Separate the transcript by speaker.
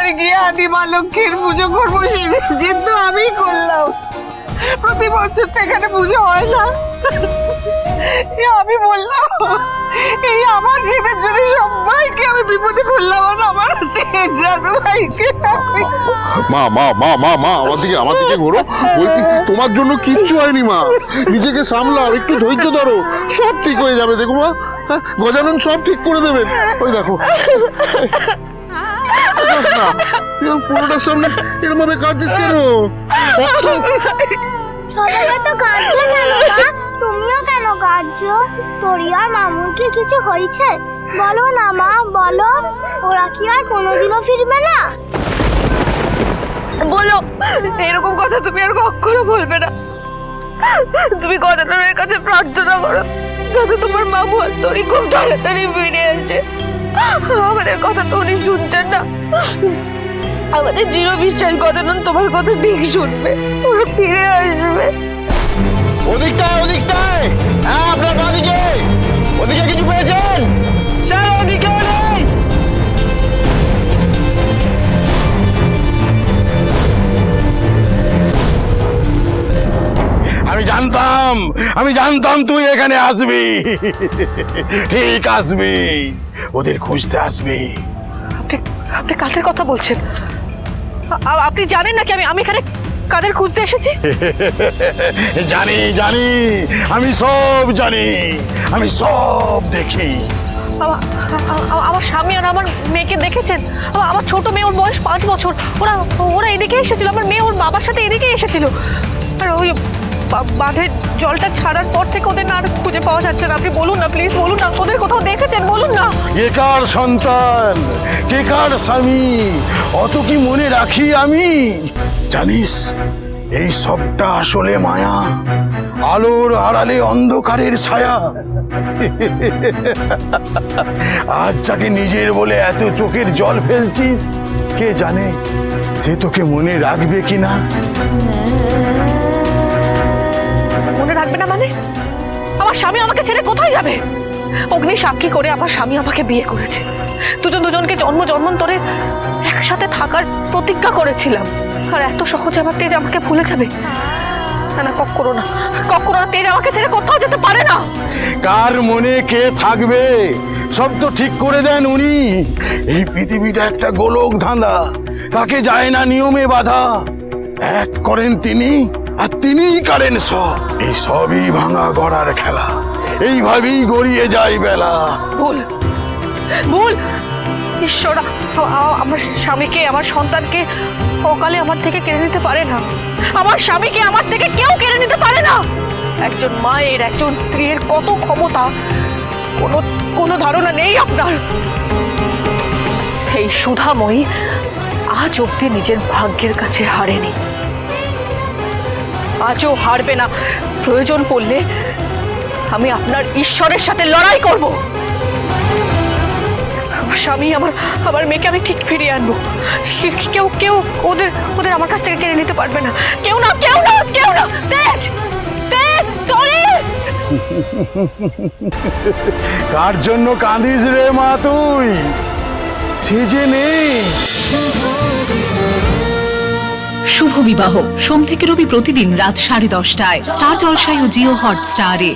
Speaker 1: গ্রামে গিয়ে আদি মা লক্ষ্মীর পুজো করবো সেই জিদ তো আমি করলাম। প্রতি বছর তো এখানে পুজো হয় না। আমি বললাম এই আমার জিদের জন্য সবাইকে আমি বিপদে ফেললাম, আর আমার জাদু ভাইকে
Speaker 2: মা মা মা মা মা আমার দিকে ঘোরো। বলছি তোমার জন্য কিচ্ছু হয়নি মা, নিজেকে সামলাও, একটু ধৈর্য ধরো, সব ঠিক হয়ে যাবে। দেখো মা, গজানন সব ঠিক করে দেবেন। ওই দেখো পুরোটার সামনে এরম ভাবে কাঁদছিস কেন?
Speaker 3: তো কাঁদছে কেন মা? তুমিও কেন কাঁদছো? তোর আর মামুর কি কিছু হয়েছে? বলো না মা, বলো। ওরা কি আর কোনোদিনও ফিরবে না?
Speaker 4: বলো, এরকম কথা তুমি আর কখনো বলবে না। তুমি গজাননের কাছে প্রার্থনা করো যাতে তোমার মামু আর তোরই খুব তাড়াতাড়ি ফিরে আসে। আমাদের কথা তো উনি শুনছেন না। আমাদের দৃঢ় বিশ্বাস গজানন তোমার কথা ঠিক শুনবে, ওরা ফিরে আসবে।
Speaker 5: ওদিকটায় ওদিকটায়, হ্যাঁ আপনার বাদিকে, ওদিকে কিছু পেয়েছেন? স্যার ওদিকে নেই। আমি জানতাম তুই এখানে আসবি, ঠিক আসবি, ওদের খুঁজতে আসবি।
Speaker 4: আপনি কাদের কথা বলছেন? আপনি জানেন নাকি আমি এখানে কাদের খুঁজতে এসেছি?
Speaker 5: জানি জানি, আমি সব জানি, আমি সব দেখি।
Speaker 4: আমার স্বামী আর আমার মেয়েকে দেখেছেন? আমার ছোট মেয়ে, ওর বয়স 5 বছর, ওরা এদিকে এসেছিল। আমার মেয়ে ওর বাবার সাথে এদিকে এসেছিল। আর ওই বাঁধের জলটা ছাড়ার পর থেকে ওদের না আর খুঁজে পাওয়া যাচ্ছে না। আপনি বলুন না, প্লিজ বলুন না, ওদের কোথাও দেখেছেন? বলুন না।
Speaker 5: কে কার সন্তান, কে কার স্বামী, অত কি মনে রাখি আমি? জানিস, এই সবটা আসলে মায়া, আলোর আড়ালে অন্ধকারের ছায়া। আজ যাকে নিজের বলে এত চোখের জল ফেলছিস, কে জানে সে তোকে মনে রাখবে কিনা।
Speaker 4: মনে রাখবে না মানে? আমার স্বামী আমাকে ছেড়ে কোথায় যাবে? অগ্নি সাক্ষী করে আমার স্বামী আমাকে বিয়ে করেছে। দুজনকে জন্ম জন্মান্তরে একসাথে থাকার প্রতিজ্ঞা করেছিলাম। আর এত সহজে আমার তেজ আমাকে ভুলে যাবে? না, কখনো না, কখনো না। তেজ আমাকে ছেড়ে কোথাও যেতে পারে না।
Speaker 5: কার মনে কে থাকবে সব তো ঠিক করে দেন উনি। এই পৃথিবীটা একটা গোলক ধাঁধা, তাকে যায় না নিয়মে বাধা। এক করেন তিনি, আর তিনিই করেন সব। এই সবই ভাঙা গড়ার খেলা, এইভাবেই গড়িয়ে যায় বেলা।
Speaker 4: ভুল ঈশ্বর আমার স্বামীকে, আমার সন্তানকে অকালে আমার থেকে কেড়ে নিতে পারে না। আমার স্বামীকে আমার থেকে কেউ কেড়ে নিতে পারে না। একজন মায়ের, একজন স্ত্রীর কত ক্ষমতা কোনো ধারণা নেই আপনার। সেই সুধাময়ী আজ অব্দি নিজের ভাগ্যের কাছে হারেনি, আজও হারবে না। প্রয়োজন পড়লে আমি আপনার ঈশ্বরের সাথে লড়াই করব। আমার স্বামী, আমার মেয়েকে আমি ঠিক ফিরিয়ে আনবো। কেউ ওদের আমার কাছ থেকে কেড়ে নিতে পারবে না। কেউ না। তেজ, তরি।
Speaker 5: কার জন্য কাঁদিস রে মা তুই? সে যে নেই।
Speaker 6: শুভ বিবাহ সোম থেকে রবি প্রতিদিন রাত 10:30টায় স্টার জলসায় ও জিও হটস্টারে।